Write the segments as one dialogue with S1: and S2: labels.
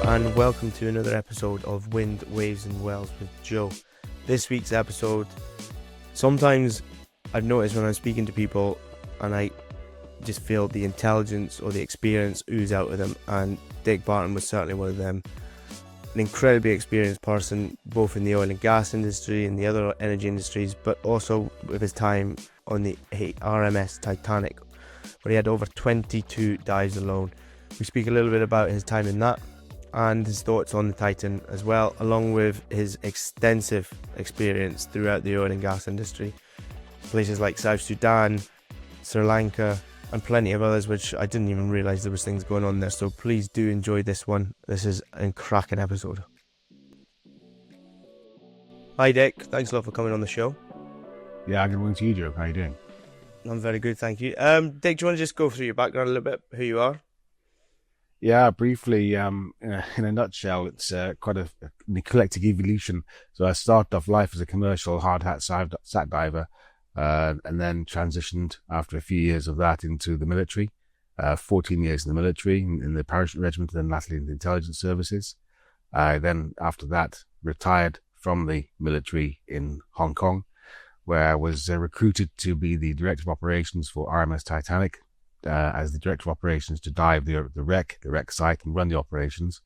S1: and welcome to another episode of Wind, Waves and Wells with Joe. This week's episode, sometimes I've noticed when I'm speaking to people and I just feel the intelligence or the experience ooze out of them, and Dik Barton was certainly one of them. An incredibly experienced person, both in the oil and gas industry and the other energy industries, but also with his time on the RMS Titanic, where he had over 22 dives alone. We speak a little bit about his time in that and his thoughts on the Titan as well, along with his extensive experience throughout the oil and gas industry. Places like South Sudan, Sri Lanka, and plenty of others, which I didn't even realise there was things going on there. So please do enjoy this one. This is a cracking episode. Hi Dik, thanks a lot for coming on the show.
S2: Yeah, good morning to you, Joe. How are you doing?
S1: I'm very good, thank you. Dik, do you want to just go through your background a little bit, who you are?
S2: Yeah, briefly, in a nutshell, it's quite an eclectic evolution. So I started off life as a commercial hard hat sat diver, and then transitioned after a few years of that into the military. 14 years in the military, in the parachute regiment, and then lastly in the intelligence services. Then after that, retired from the military in Hong Kong, where I was recruited to be the director of operations for RMS Titanic, as the director of operations to dive the wreck site and run the operations,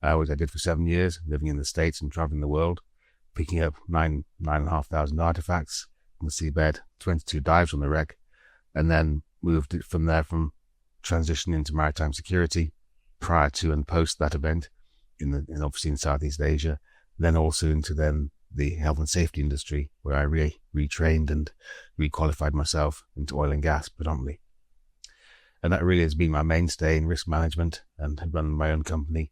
S2: which I did for 7 years, living in the States and traveling the world, picking up 9,500 artifacts on the seabed, 22 dives on the wreck, and then moved it from there, from transition into maritime security prior to and post that event obviously in Southeast Asia, then also into then the health and safety industry, where I retrained and requalified myself into oil and gas predominantly. And that really has been my mainstay in risk management, and had run my own company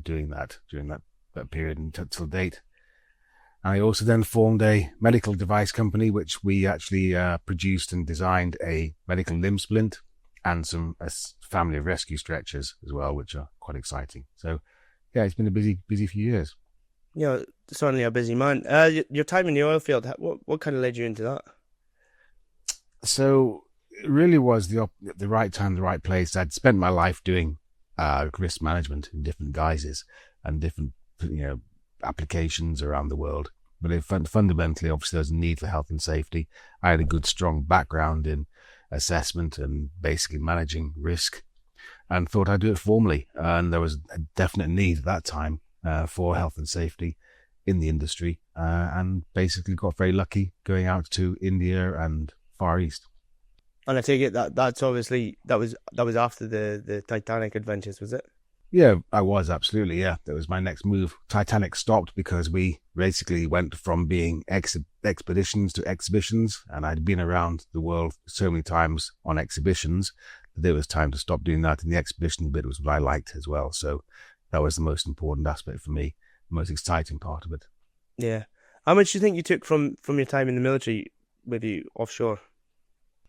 S2: doing that during that period until date. I also then formed a medical device company, which we actually produced and designed a medical limb splint and a family of rescue stretchers as well, which are quite exciting. So, yeah, it's been a busy few years.
S1: Yeah, certainly a busy man. Your time in the oil field, what kind of led you into that?
S2: So it really was the right time, the right place. I'd spent my life doing risk management in different guises and different applications around the world. But fundamentally, obviously, there's a need for health and safety. I had a good, strong background in assessment and basically managing risk, and thought I'd do it formally. And there was a definite need at that time for health and safety in the industry, and basically got very lucky going out to India and Far East.
S1: And I take it that's obviously that was after the Titanic adventures, was it?
S2: Yeah, I was, absolutely. Yeah, that was my next move. Titanic stopped because we basically went from being expeditions to exhibitions, and I'd been around the world so many times on exhibitions that it was time to stop doing that. And the expedition bit was what I liked as well. So that was the most important aspect for me, the most exciting part of it.
S1: Yeah. How much do you think you took from your time in the military with you offshore?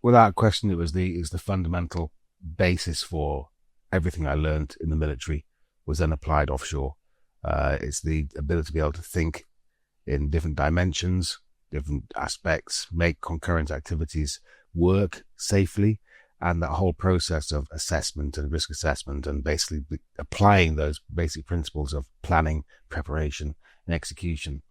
S2: Without question, it was the fundamental basis for everything I learned in the military was then applied offshore. It's the ability to be able to think in different dimensions, different aspects, make concurrent activities work safely, and that whole process of assessment and risk assessment, and basically applying those basic principles of planning, preparation, and execution,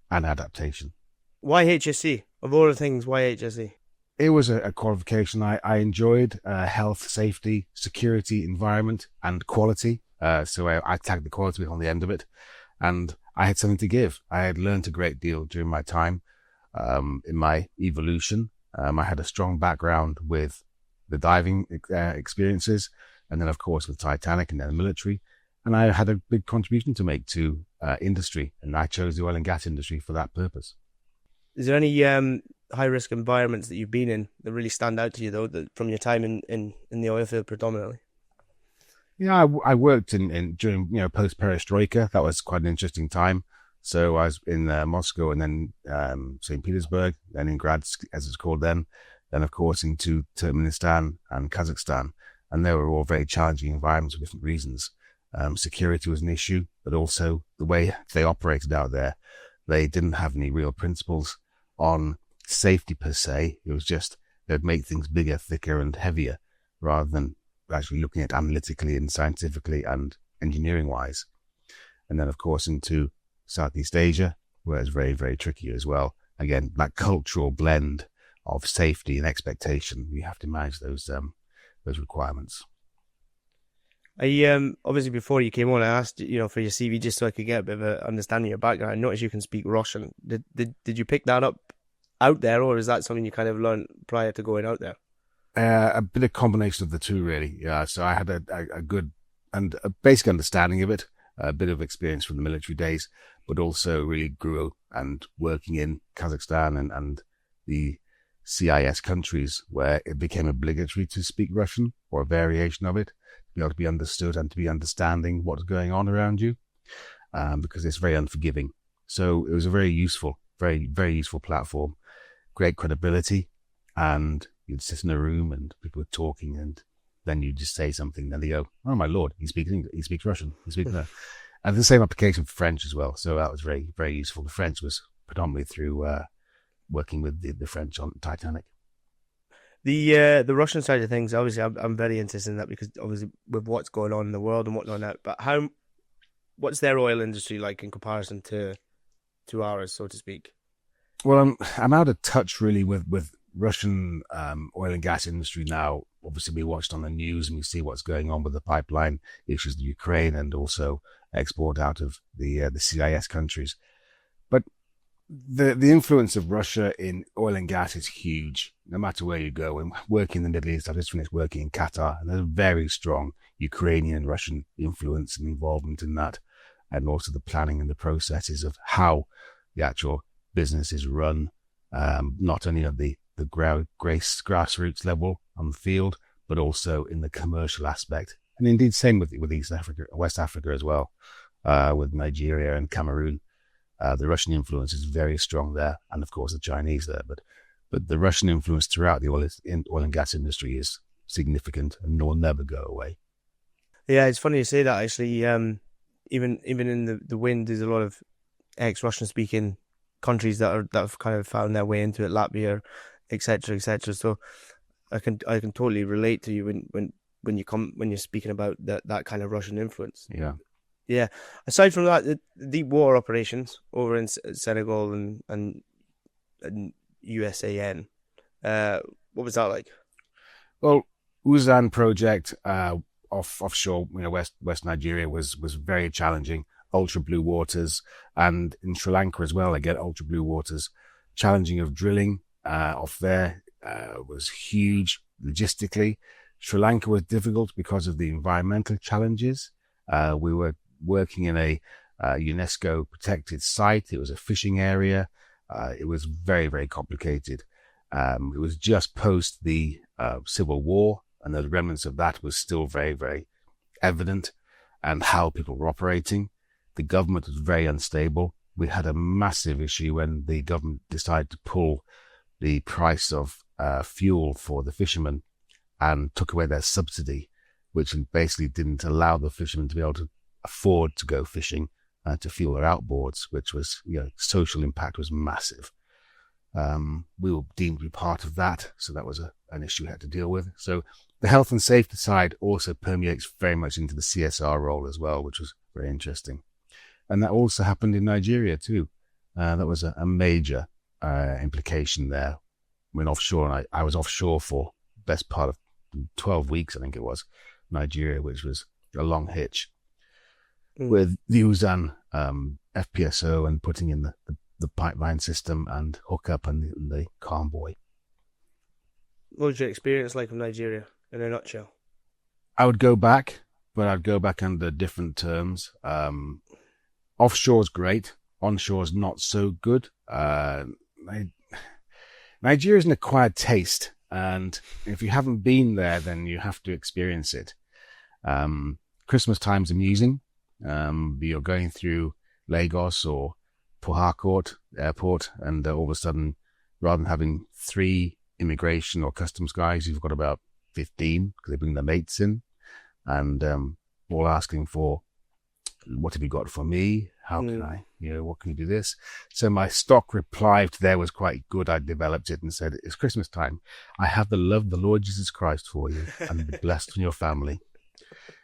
S2: and adaptation.
S1: Why HSE? Of all the things, why HSE?
S2: It was a qualification I enjoyed. Health, safety, security, environment, and quality. So I tagged the quality on the end of it, and I had something to give. I had learned a great deal during my time in my evolution. I had a strong background with the diving experiences, and then of course with Titanic and then the military. And I had a big contribution to make to industry, and I chose the oil and gas industry for that purpose.
S1: Is there any high-risk environments that you've been in that really stand out to you, though, from your time in the oil field predominantly?
S2: Yeah, I worked in during post-perestroika. That was quite an interesting time. So I was in Moscow, and then St. Petersburg, then in Gradsk, as it's called then of course into Turkmenistan and Kazakhstan. And they were all very challenging environments for different reasons. Security was an issue, but also the way they operated out there. They didn't have any real principles on safety per se. It was just they'd make things bigger, thicker and heavier, rather than actually looking at analytically and scientifically and engineering-wise. And then, of course, into Southeast Asia, where it's very, very tricky as well. Again, that cultural blend of safety and expectation, you have to manage those requirements.
S1: I obviously before you came on, I asked for your CV just so I could get a bit of an understanding of your background. I noticed you can speak Russian. Did you pick that up out there, or is that something you kind of learned prior to going out there?
S2: A bit of combination of the two, really. Yeah. So I had a good and a basic understanding of it, a bit of experience from the military days, but also really grew and working in Kazakhstan and the CIS countries where it became obligatory to speak Russian or a variation of it, to be able to be understood and to be understanding what's going on around you, because it's very unforgiving. So it was a very useful, very, very useful platform, great credibility, and you'd sit in a room and people were talking and then you just say something, then they go, "Oh my lord, he speaks Russian, he speaks that." And the same application for French as well. So that was very, very useful. The French was predominantly through working with the French on Titanic.
S1: The Russian side of things, obviously, I'm very interested in that because obviously with what's going on in the world and whatnot now. But what's their oil industry like in comparison to ours, so to speak?
S2: Well, I'm out of touch really with Russian oil and gas industry now. Obviously, we watched on the news and we see what's going on with the pipeline issues in Ukraine and also export out of the CIS countries. But the influence of Russia in oil and gas is huge, no matter where you go. And working in the Middle East, I just finished working in Qatar, and there's a very strong Ukrainian and Russian influence and involvement in that, and also the planning and the processes of how the actual business is run, not only at the grassroots level on the field, but also in the commercial aspect. And indeed, same with East Africa, West Africa as well, with Nigeria and Cameroon. The Russian influence is very strong there, and of course the Chinese there. But the Russian influence throughout the oil and gas industry is significant and will never go away.
S1: Yeah, it's funny you say that actually. Even in the wind, there's a lot of ex-Russian speaking countries that have kind of found their way into it, Latvia, etc., etc. So I can totally relate to you when you're speaking about that kind of Russian influence.
S2: Yeah.
S1: Yeah. Aside from that, the deep water operations over in Senegal and USAN, what was that like?
S2: Well, Uzan project offshore, West Nigeria was very challenging. Ultra blue waters, and in Sri Lanka as well, again ultra blue waters. Challenging of drilling off there was huge logistically. Sri Lanka was difficult because of the environmental challenges. We were working in a UNESCO protected site. It was a fishing area. It was very, very complicated. It was just post the Civil War, and the remnants of that was still very, very evident, and how people were operating. The government was very unstable. We had a massive issue when the government decided to pull the price of fuel for the fishermen and took away their subsidy, which basically didn't allow the fishermen to be able to afford to go fishing to fuel their outboards, which was, social impact was massive. We were deemed to be part of that, so that was an issue we had to deal with. So the health and safety side also permeates very much into the CSR role as well, which was very interesting. And that also happened in Nigeria too. That was a major implication there. When offshore, and I was offshore for the best part of 12 weeks, I think it was, Nigeria, which was a long hitch. With the Uzan FPSO and putting in the pipeline system and hookup and the convoy.
S1: What was your experience like in Nigeria, in a nutshell?
S2: I would go back, but I'd go back under different terms. Offshore's great. Onshore's not so good. Nigeria's an acquired taste, and if you haven't been there, then you have to experience it. Christmas time's amusing. You're going through Lagos or Port Harcourt airport, and all of a sudden, rather than having 3 immigration or customs guys, you've got about 15 because they bring their mates in, and all asking for, what have you got for me? How can I, what can you do this? So my stock reply to there was quite good. I developed it and said, it's Christmas time. I have the love of the Lord Jesus Christ for you, and be blessed in your family.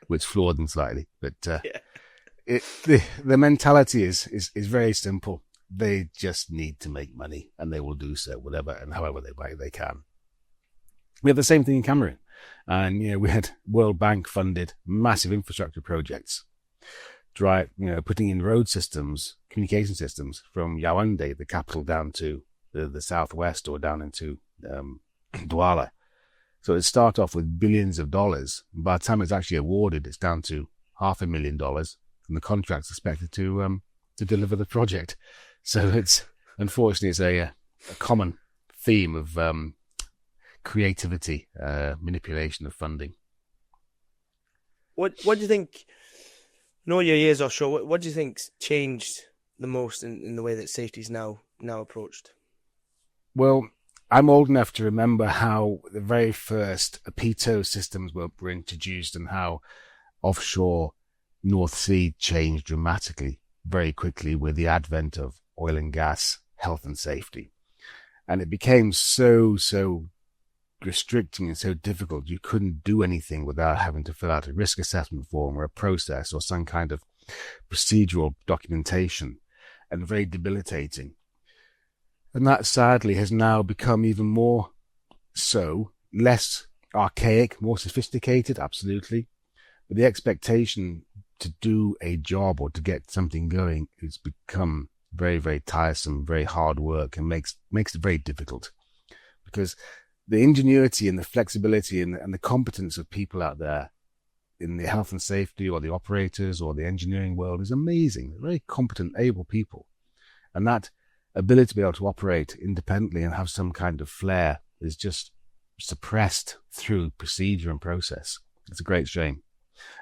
S2: which floored them slightly. But
S1: Yeah.
S2: the mentality is very simple. They just need to make money, and they will do so whatever and however they can. We have the same thing in Cameroon, and we had World Bank funded massive infrastructure projects, putting in road systems, communication systems from Yaoundé, the capital, down to the southwest or down into Douala. So it started off with billions of dollars. By the time it's actually awarded, it's down to $500,000, and the contract's expected to deliver the project. So unfortunately it's a common theme of creativity, manipulation of funding.
S1: What do you think? In all your years offshore, what do you think's changed the most in the way that safety is now approached?
S2: Well, I'm old enough to remember how the very first APITO systems were introduced and how offshore North Sea changed dramatically very quickly with the advent of oil and gas, health and safety. And it became so restricting and so difficult. You couldn't do anything without having to fill out a risk assessment form or a process or some kind of procedural documentation, and very debilitating. And that sadly has now become even more so, less archaic, more sophisticated, absolutely. But the expectation to do a job or to get something going has become very, very tiresome, very hard work, and makes it very difficult, because the ingenuity and the flexibility and the competence of people out there in the health and safety or the operators or the engineering world is amazing. They're very competent, able people. And that ability to be able to operate independently and have some kind of flair is just suppressed through procedure and process. It's a great shame.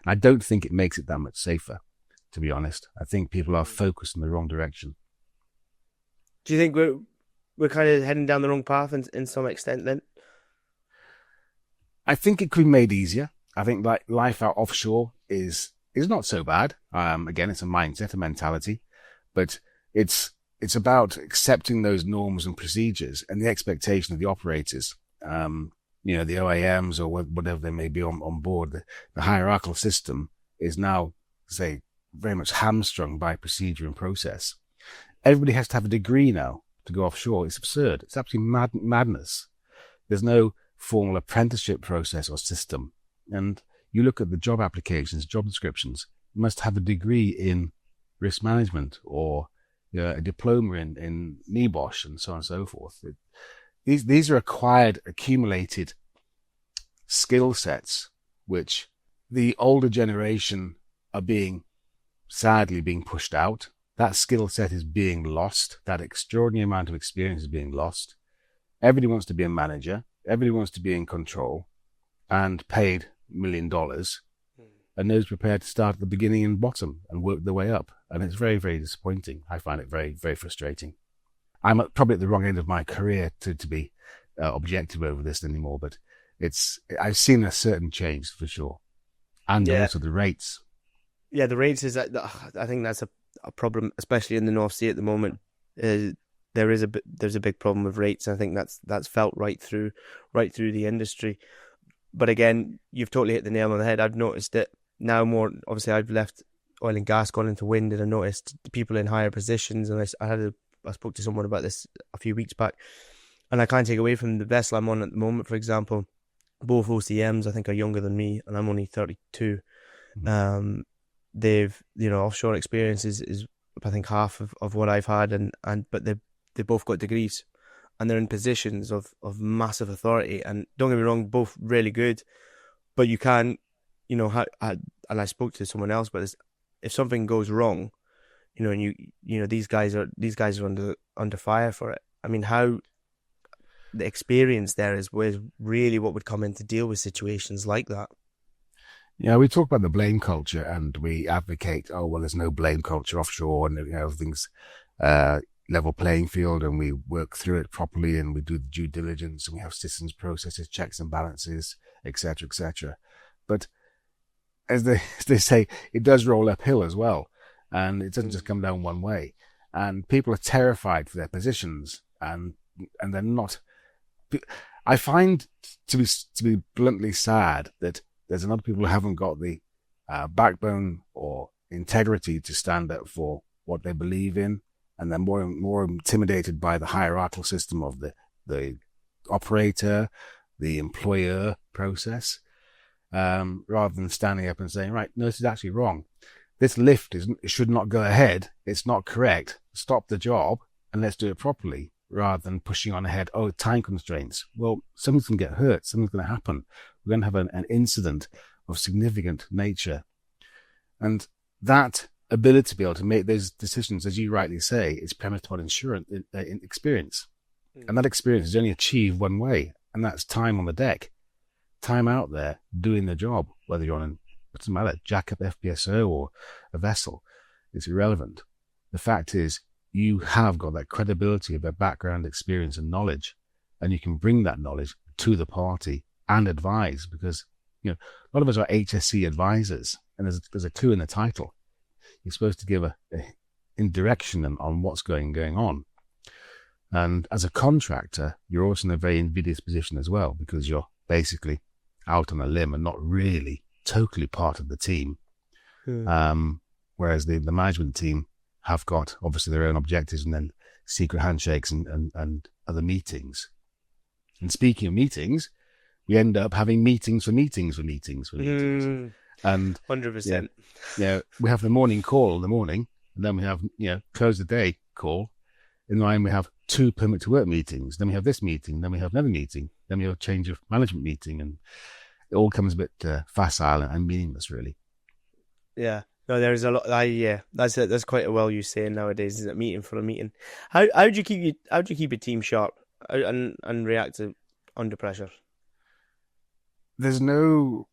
S2: And I don't think it makes it that much safer, to be honest. I think people are focused in the wrong direction.
S1: Do you think we're kind of heading down the wrong path in some extent then?
S2: I think it could be made easier. I think like life out offshore is not so bad. Again, it's a mindset, a mentality, but it's about accepting those norms and procedures and the expectation of the operators, the OAMs or whatever they may be on board. The hierarchical system is now, say, very much hamstrung by procedure and process. Everybody has to have a degree now to go offshore. It's absurd. It's absolutely madness. There's no formal apprenticeship process or system. And you look at the job applications, job descriptions, you must have a degree in risk management or a diploma in NEBOSH and so on and so forth. These are acquired, accumulated skill sets, which the older generation are sadly being pushed out. That skill set is being lost. That extraordinary amount of experience is being lost. Everybody wants to be a manager. Everybody wants to be in control and paid $1 million, and nobody's prepared to start at the beginning and bottom and work their way up. And it's very, very disappointing. I find it very, very frustrating. I'm probably at the wrong end of my career to be objective over this anymore, but I've seen a certain change for sure. And also the rates. Yeah,
S1: the rates is, I think that's a problem, especially in the North Sea at the moment. There's a big problem with rates. I think that's felt right through the industry. But again, you've totally hit the nail on the head. I've noticed it now more. Obviously, I've left oil and gas, gone into wind, and I noticed the people in higher positions. And I spoke to someone about this a few weeks back, and I can't take away from the vessel I'm on at the moment. For example, both OCMs I think are younger than me, and I'm only 32. Mm-hmm. They've offshore experience is I think half of what I've had, but they both got degrees, and they're in positions of massive authority. And don't get me wrong, both really good, but you can, and I spoke to someone else, but if something goes wrong, and these guys are under fire for it. I mean, how the experience there is really what would come in to deal with situations like that.
S2: Yeah, we talk about the blame culture, and we advocate, there's no blame culture offshore, and everything's level playing field, and we work through it properly, and we do the due diligence, and we have systems, processes, checks and balances, etc., etc. But as they say, it does roll uphill as well, and it doesn't just come down one way. And people are terrified for their positions, and they're not. I find to be bluntly sad that there's a lot of people who haven't got the backbone or integrity to stand up for what they believe in, and they're more intimidated by the hierarchical system of the operator, the employer process, rather than standing up and saying, right, no, this is actually wrong. This lift should not go ahead. It's not correct. Stop the job and let's do it properly, rather than pushing on ahead. Oh, time constraints. Well, someone's going to get hurt. Something's going to happen. We're going to have an incident of significant nature. And that ability to be able to make those decisions, as you rightly say, is premised on experience. And that experience is only achieved one way, and that's time on the deck. Time out there doing the job, whether you're on it doesn't matter, jack-up FPSO or a vessel. It's irrelevant. The fact is, you have got that credibility of a background experience and knowledge, and you can bring that knowledge to the party and advise, because, you know, a lot of us are HSC advisors, and there's a clue in the title. You're supposed to give a indirection on what's going on. And as a contractor, you're also in a very invidious position as well, because you're basically out on a limb and not really totally part of the team. Whereas the management team have got obviously their own objectives, and then secret handshakes and other meetings. And speaking of meetings, we end up having meetings for meetings. And
S1: 100%.
S2: Yeah, we have the morning call in the morning, and then we have, close the day call. In line, we have 2 permit to work meetings. Then we have this meeting. Then we have another meeting. Then we have a change of management meeting, and it all comes a bit facile and meaningless, really.
S1: Yeah. No, there's a lot. That's quite a well used saying nowadays. Is a meeting for a meeting. How do you keep a team sharp and react to under pressure?
S2: There's no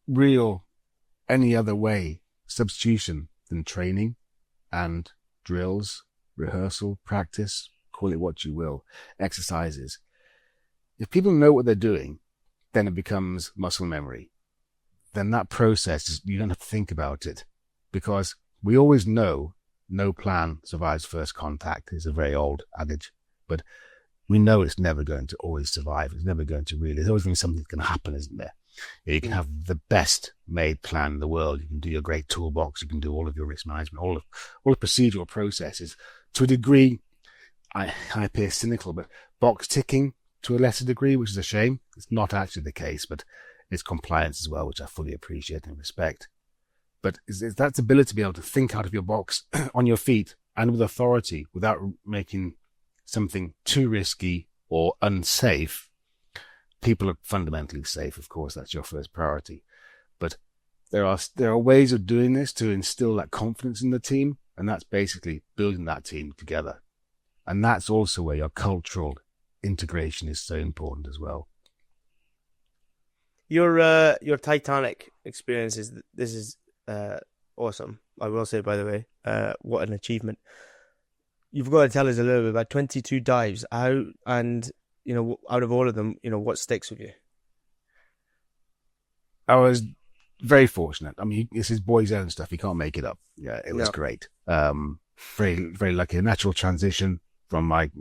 S2: real any other substitution than training and drills, rehearsal, practice, call it what you will, exercises. If people know what they're doing, then it becomes muscle memory. Then that process, you don't have to think about it, because we always know no plan survives first contact is a very old adage, but we know it's never going to always survive. It's never going to really. There's always going to be something that's going to happen, isn't there? You can have the best made plan in the world. You can do your great toolbox. You can do all of your risk management, all the procedural processes. To a degree, I appear cynical, but box ticking to a lesser degree, which is a shame. It's not actually the case, but it's compliance as well, which I fully appreciate and respect. But it's that ability to be able to think out of your box on your feet and with authority without making something too risky or unsafe. People are fundamentally safe, of course, that's your first priority. But there are ways of doing this to instill that confidence in the team, and that's basically building that team together. And that's also where your cultural integration is so important as well.
S1: Your Titanic experience is awesome. I will say, by the way, what an achievement. You've got to tell us a little bit about 22 dives. How, and out of all of them, what sticks with you?
S2: I was very fortunate. I mean, this is boys' own stuff. You can't make it up. Yeah, it was great. Very, very lucky. A natural transition from my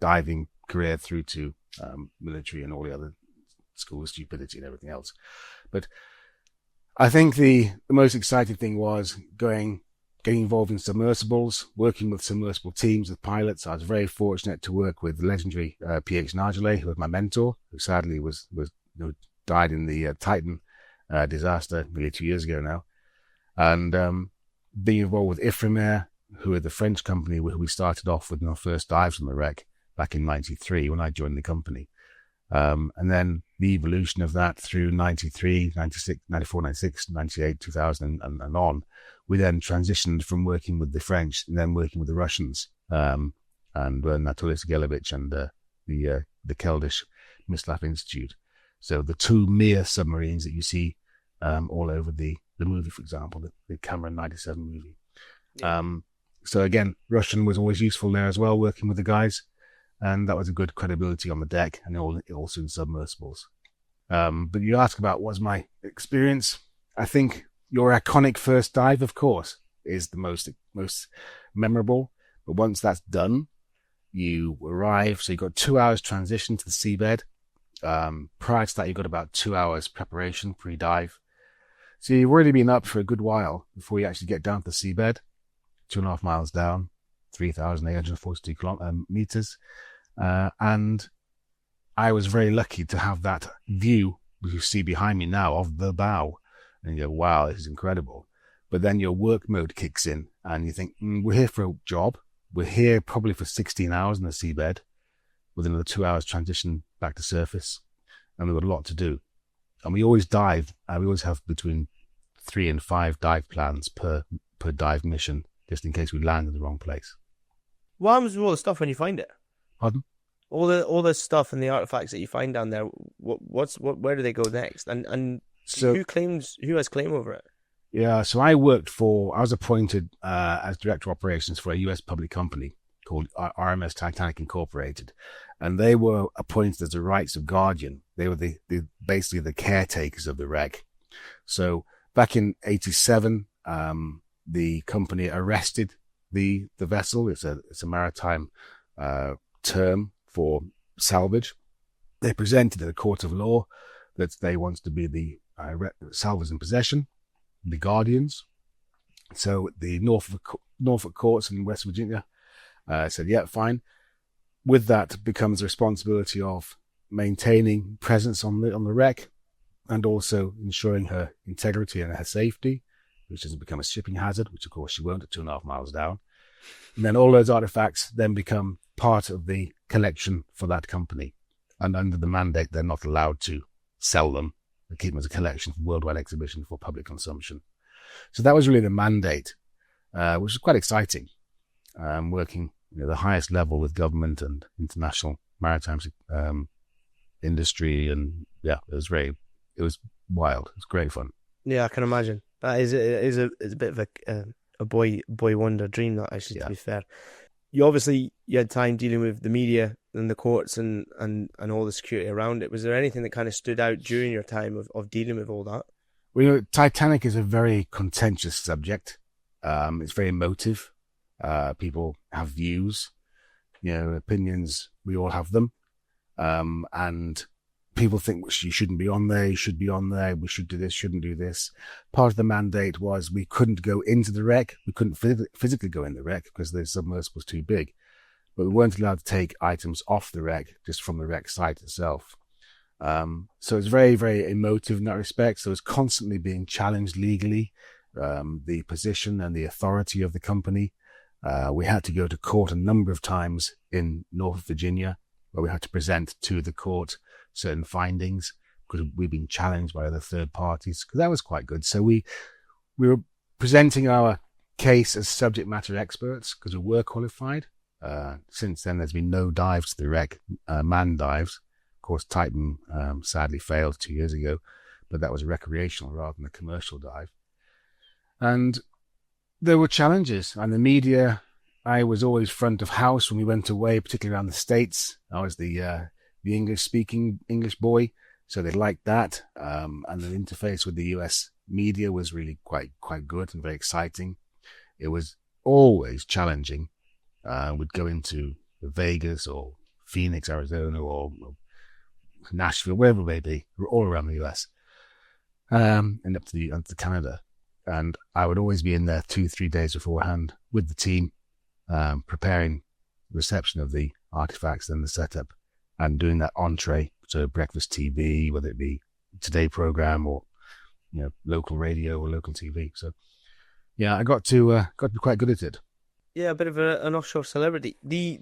S2: diving career through to military and all the other school stupidity and everything else. But I think the most exciting thing was getting involved in submersibles, working with submersible teams with pilots. I was very fortunate to work with the legendary PH Nargile, who was my mentor, who sadly died in the Titan disaster nearly 2 years ago now. And being involved with Ifremer, who are the French company who we started off with in our first dives on the wreck back in 93 when I joined the company. And then the evolution of that through 93, 96, 94, 96, 98, 2000 and on. We then transitioned from working with the French and then working with the Russians, and Anatoly Sergeyevich and the Keldysh Mislav Institute. So the 2 Mir submarines that you see all over the movie, for example, the Cameron 97 movie. Yeah. So again, Russian was always useful there as well, working with the guys. And that was a good credibility on the deck and also in submersibles. But you ask about what's my experience. I think your iconic first dive, of course, is the most memorable. But once that's done, you arrive. So you've got 2 hours transition to the seabed. Prior to that, you've got about 2 hours preparation pre-dive. So you've already been up for a good while before you actually get down to the seabed, 2.5 miles down, 3,842 meters. And I was very lucky to have that view, which you see behind me now, of the bow. And you go, wow, this is incredible. But then your work mode kicks in and you think, we're here for a job. We're here probably for 16 hours in the seabed with another 2 hours transition back to surface. And we've got a lot to do. And we always dive. We always have between 3 and 5 dive plans per dive mission, just in case we land in the wrong place.
S1: What happens with all the stuff when you find it?
S2: Pardon?
S1: All the stuff and the artifacts that you find down there. Where do they go next? And
S2: so
S1: who has claim over it?
S2: Yeah, so I was appointed as director of operations for a US public company called RMS Titanic Incorporated, and they were appointed as the rights of guardian. They were basically the caretakers of the wreck. So back in '87, the company arrested the vessel. It's a maritime term for salvage. They presented at a court of law that they wanted to be the salvors in possession, the guardians. So the Norfolk courts in West Virginia said, yeah, fine. With that becomes the responsibility of maintaining presence on the wreck and also ensuring her integrity and her safety, which doesn't become a shipping hazard, which of course she won't at 2.5 miles down. And then all those artifacts then become part of the collection for that company. And under the mandate, they're not allowed to sell them. They keep them as a collection for worldwide exhibition for public consumption. So that was really the mandate, which was quite exciting. Working the highest level with government and international maritime industry, and yeah, it was wild. It was great fun.
S1: Yeah, I can imagine. That is a bit of a boy wonder dream. That actually, to be fair, you had time dealing with the media and the courts and all the security around it. Was there anything that kind of stood out during your time of dealing with all that?
S2: Well, Titanic is a very contentious subject. It's very emotive. People have views, opinions. We all have them. And people think you shouldn't be on there. You should be on there. We should do this, shouldn't do this. Part of the mandate was we couldn't go into the wreck. We couldn't physically go in the wreck because the submersible was too big. But we weren't allowed to take items off the wreck, just from the wreck site itself. So it's very, very emotive in that respect. So it's constantly being challenged legally, the position and the authority of the company. We had to go to court a number of times in North Virginia, where we had to present to the court certain findings because we've been challenged by other third parties. Because that was quite good. So we were presenting our case as subject matter experts because we were qualified. Since then, there's been no dives to the wreck, manned dives. Of course, Titan sadly failed 2 years ago, but that was a recreational rather than a commercial dive. And there were challenges, and the media, I was always front of house when we went away, particularly around the States. I was the English-speaking English boy, so they liked that. And the interface with the US media was really quite good and very exciting. It was always challenging. We'd go into Vegas or Phoenix, Arizona, or Nashville, wherever it may be, all around the US, and up to Canada. And I would always be in there 2-3 days beforehand with the team, preparing the reception of the artifacts, then the setup, and doing that entree, so breakfast TV, whether it be Today program or local radio or local TV. So yeah, I got to be quite good at it.
S1: Yeah, a bit of an offshore celebrity. The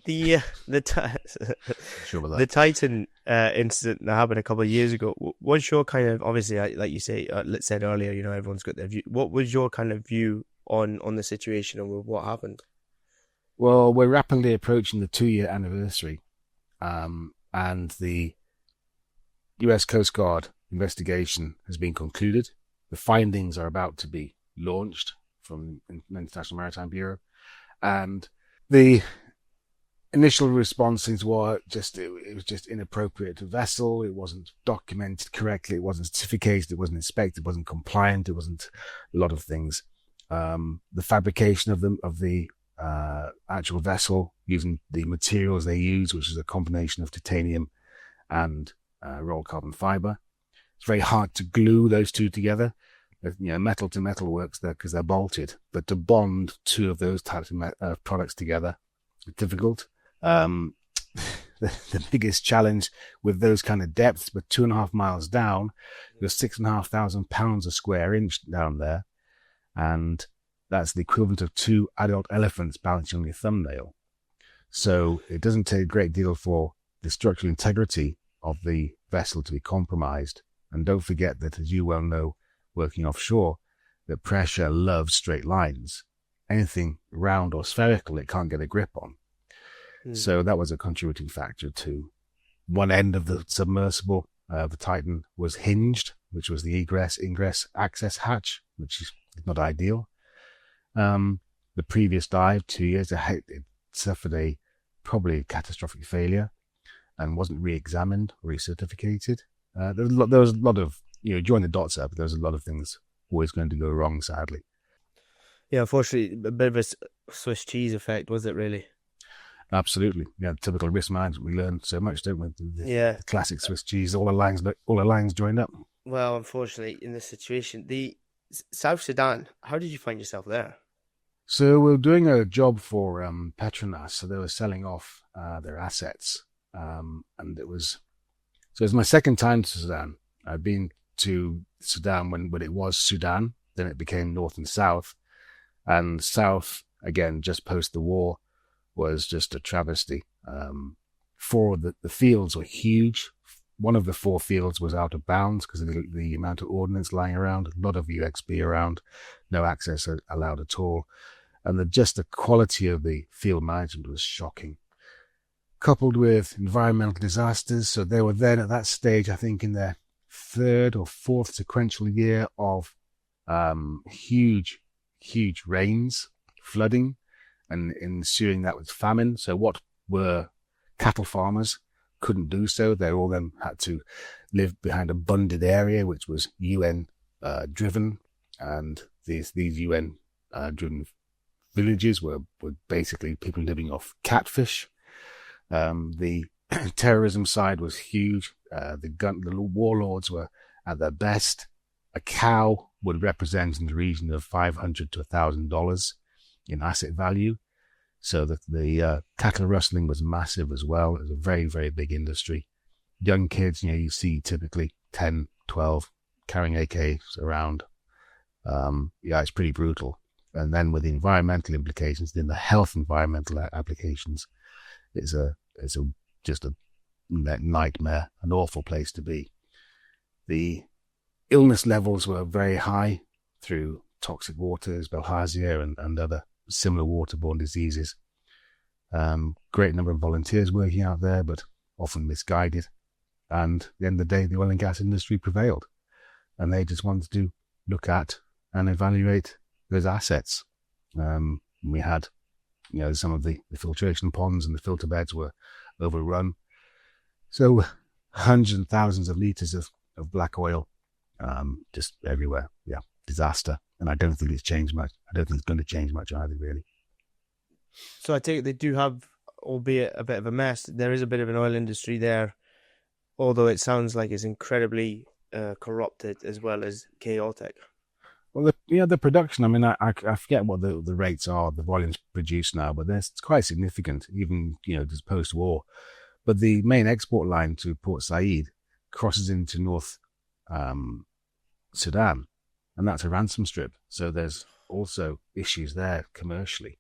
S2: Sure about that.
S1: The Titan incident that happened a couple of years ago. What's your kind of, obviously, like you say, said earlier, everyone's got their view. What was your kind of view on the situation and what happened?
S2: Well, we're rapidly approaching the 2-year anniversary, and the US Coast Guard investigation has been concluded. The findings are about to be launched from the International Maritime Bureau. And the initial responses were it was just inappropriate vessel. It wasn't documented correctly. It wasn't certificated. It wasn't inspected. It wasn't compliant. It wasn't a lot of things. The fabrication of the actual vessel using the materials they use, which is a combination of titanium and rolled carbon fiber. It's very hard to glue those two together. metal to metal works there because they're bolted, but to bond two of those types of products together is difficult. The biggest challenge with those kind of depths, but 2.5 miles down, there's 6,500 pounds a square inch down there. And that's the equivalent of 2 adult elephants balancing on your thumbnail. So it doesn't take a great deal for the structural integrity of the vessel to be compromised. And don't forget that, as you well know, working offshore, that pressure loves straight lines. Anything round or spherical, it can't get a grip on. So that was a contributing factor to one end of the submersible. The Titan was hinged, which was the ingress access hatch, which is not ideal. The previous dive, 2 years, it suffered a probably catastrophic failure and wasn't re-examined or recertificated. There was a lot of, join the dots up, there was a lot of things always going to go wrong, sadly.
S1: Yeah, unfortunately, a bit of a Swiss cheese effect, was it really?
S2: Absolutely. Yeah, typical risk management. We learn so much, don't we?
S1: The
S2: classic Swiss cheese, all the lines joined up.
S1: Well, unfortunately, in this situation, the South Sudan, how did you find yourself there?
S2: So we were doing a job for Petronas, so they were selling off their assets. And it was my second time to Sudan. I'd been to Sudan when it was Sudan, then it became North and South. And South, again, just post the war, was just a travesty. 4 of the fields were huge. One of the 4 fields was out of bounds because of the amount of ordnance lying around, a lot of UXB around, no access allowed at all. And the quality of the field management was shocking. Coupled with environmental disasters. So they were then at that stage, I think, in their 3rd or 4th sequential year of huge rains, flooding, and ensuing that with famine. So what were cattle farmers couldn't do so. They all then had to live behind a bunded area, which was UN driven, and these UN driven villages were basically people living off catfish. The terrorism side was huge. The warlords were at their best. A cow would represent in the region of $500 to $1,000 in asset value. So that the cattle rustling was massive as well. It was a very, very big industry. Young kids, you see typically 10, 12 carrying AKs around. It's pretty brutal. And then with the environmental implications, then the health environmental applications, it's just a nightmare, an awful place to be. The illness levels were very high through toxic waters, bilharzia, and other similar waterborne diseases. Great number of volunteers working out there, but often misguided. And at the end of the day, the oil and gas industry prevailed. And they just wanted to look at and evaluate those assets. We had, some of the filtration ponds and the filter beds were overrun. So hundreds and thousands of litres of black oil just everywhere. Yeah, disaster. And I don't think it's changed much. I don't think it's going to change much either, really.
S1: So I take it they do have, albeit a bit of a mess, there is a bit of an oil industry there, although it sounds like it's incredibly corrupted as well as chaotic.
S2: Well, the production, I forget what the rates are, the volumes produced now, but it's quite significant, even, just post-war. But the main export line to Port Said crosses into North Sudan, and that's a ransom strip. So there's also issues there commercially.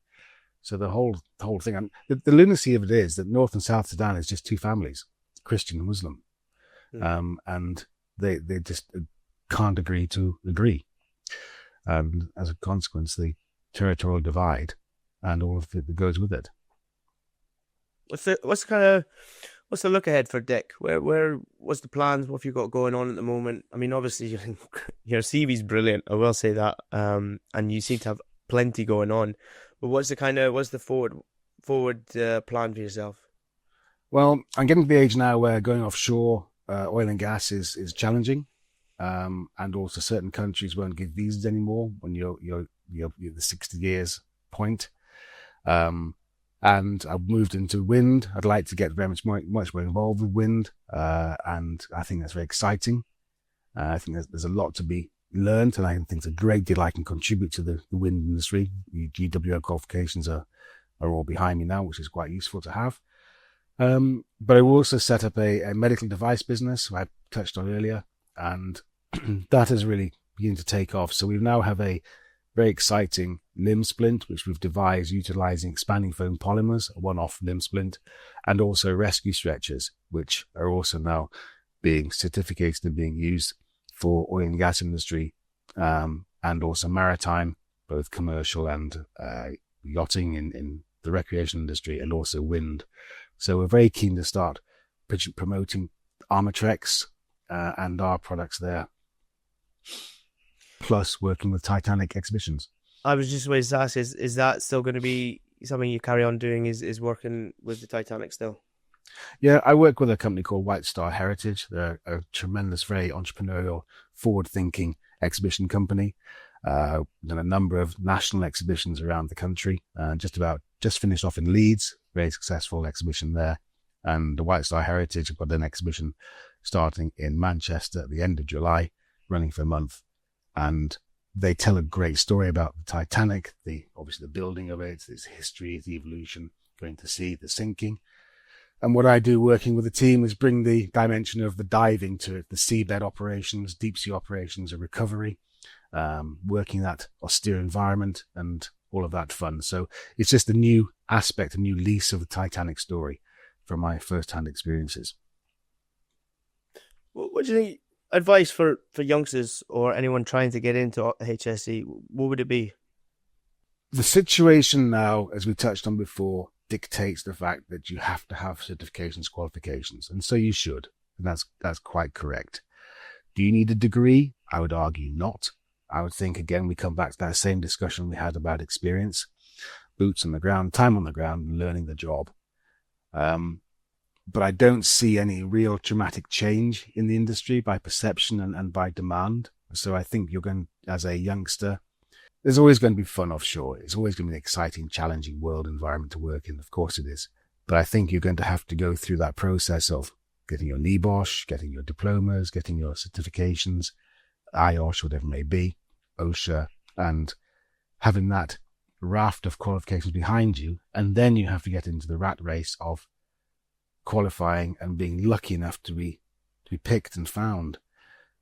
S2: So the whole thing, the lunacy of it is that North and South Sudan is just 2 families, Christian and Muslim. And they just can't agree to agree. And as a consequence, the territorial divide and all of it that goes with it.
S1: What's the look ahead for Dik? What's the plans? What have you got going on at the moment? Obviously your CV's brilliant. I will say that. And you seem to have plenty going on. But what's the forward plan for yourself?
S2: Well, I'm getting to the age now where going offshore, oil and gas is challenging. And also certain countries won't give visas anymore when you're the 60 years point. And I've moved into wind. I'd like to get very much more involved with wind. And I think that's very exciting. I think there's a lot to be learned, and I think it's a great deal I can contribute to the wind industry. The GWO qualifications are all behind me now, which is quite useful to have. But I also set up a medical device business, I touched on earlier, and that is really beginning to take off. So we now have a very exciting limb splint, which we've devised utilizing expanding foam polymers, a one-off limb splint, and also rescue stretchers, which are also now being certificated and being used for oil and gas industry, and also maritime, both commercial and yachting in the recreation industry, and also wind. So we're very keen to start promoting Armatrex and our products there, plus working with Titanic exhibitions.
S1: I was just going to ask, is that still going to be something you carry on doing, is working with the Titanic still?
S2: Yeah, I work with a company called White Star Heritage. They're a tremendous, very entrepreneurial, forward-thinking exhibition company. Done a number of national exhibitions around the country. Just finished off in Leeds, very successful exhibition there. And the White Star Heritage have got an exhibition starting in Manchester at the end of July, running for a month. And they tell a great story about the Titanic, obviously the building of it, its history, its evolution, going to sea, the sinking. And what I do working with the team is bring the dimension of the diving to it, the seabed operations, deep sea operations, a recovery, working that austere environment and all of that fun. So it's just a new aspect, a new lease of the Titanic story from my first-hand experiences.
S1: What do you think, advice for youngsters or anyone trying to get into HSE, what would it be?
S2: The situation now, as we touched on before, dictates the fact that you have to have certifications, qualifications, and so you should, and that's quite correct. Do you need a degree? I would argue not. I would think, again, we come back to that same discussion we had about experience, boots on the ground, time on the ground, and learning the job. But I don't see any real dramatic change in the industry by perception and by demand. So I think you're going, as a youngster, there's always going to be fun offshore. It's always going to be an exciting, challenging world environment to work in. Of course it is. But I think you're going to have to go through that process of getting your NEBOSH, getting your diplomas, getting your certifications, IOSH, whatever it may be, OSHA, and having that raft of qualifications behind you. And then you have to get into the rat race of qualifying and being lucky enough to be picked and found.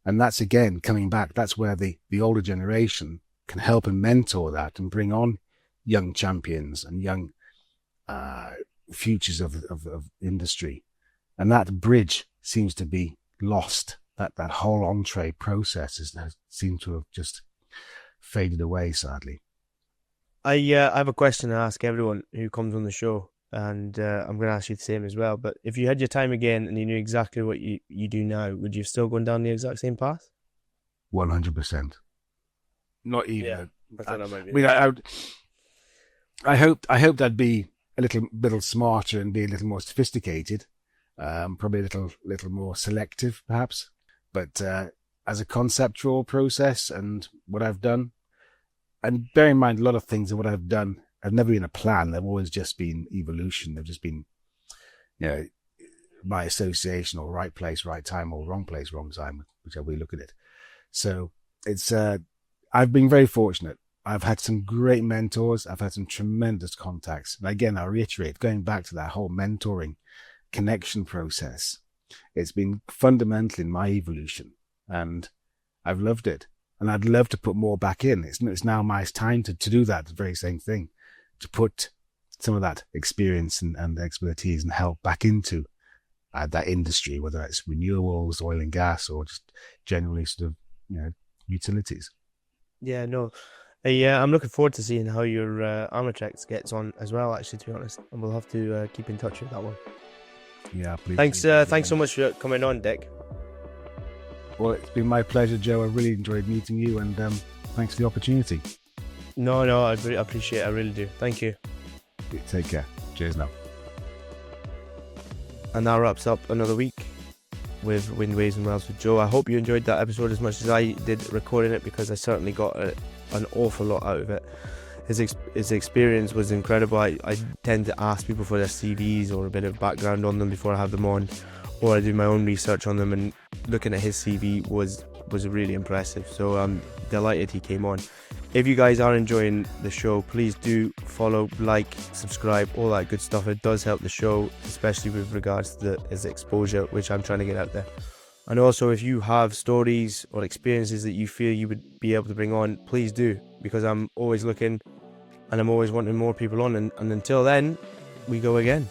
S2: And that's, again, coming back, that's where the older generation can help and mentor that and bring on young champions and young futures of industry. And that bridge seems to be lost. That whole entree process has seemed to have just faded away, sadly.
S1: I have a question to ask everyone who comes on the show, and I'm going to ask you the same as well. But if you had your time again and you knew exactly what you do now, would you still go down the exact same path?
S2: 100%. Not even.
S1: Yeah, I thought that might be.
S2: I hoped I'd be a little smarter and be a little more sophisticated, probably a little more selective, perhaps. But as a conceptual process and what I've done, and bear in mind a lot of things of what I've done have never been a plan. They've always just been evolution. They've just been, by association, or right place, right time, or wrong place, wrong time, whichever we look at it. So it's I've been very fortunate. I've had some great mentors. I've had some tremendous contacts. And again, I reiterate, going back to that whole mentoring connection process, it's been fundamental in my evolution, and I've loved it. And I'd love to put more back in. It's now my time to do that, the very same thing, to put some of that experience and expertise and help back into that industry, whether it's renewables, oil and gas, or just generally sort of, utilities.
S1: Yeah, no. I'm looking forward to seeing how your Armatrex gets on as well, actually, to be honest. And we'll have to keep in touch with that one.
S2: Yeah, please.
S1: Thanks so much for coming on, Dik.
S2: Well, it's been my pleasure, Joe. I really enjoyed meeting you, and thanks for the opportunity.
S1: No, I really appreciate it. I really do. Thank you.
S2: Take care. Cheers now.
S1: And that wraps up another week with Wind, Waves and Wells with Joe. I hope you enjoyed that episode as much as I did recording it, because I certainly got an awful lot out of it. His experience was incredible. I tend to ask people for their CVs or a bit of background on them before I have them on, or I do my own research on them, and looking at his CV was was really impressive. So I'm delighted he came on. If you guys are enjoying the show, please do follow, like, subscribe, all that good stuff. It does help the show, especially with regards to its exposure, which I'm trying to get out there. And also, if you have stories or experiences that you feel you would be able to bring on, please do, because I'm always looking and I'm always wanting more people on. And until then, we go again.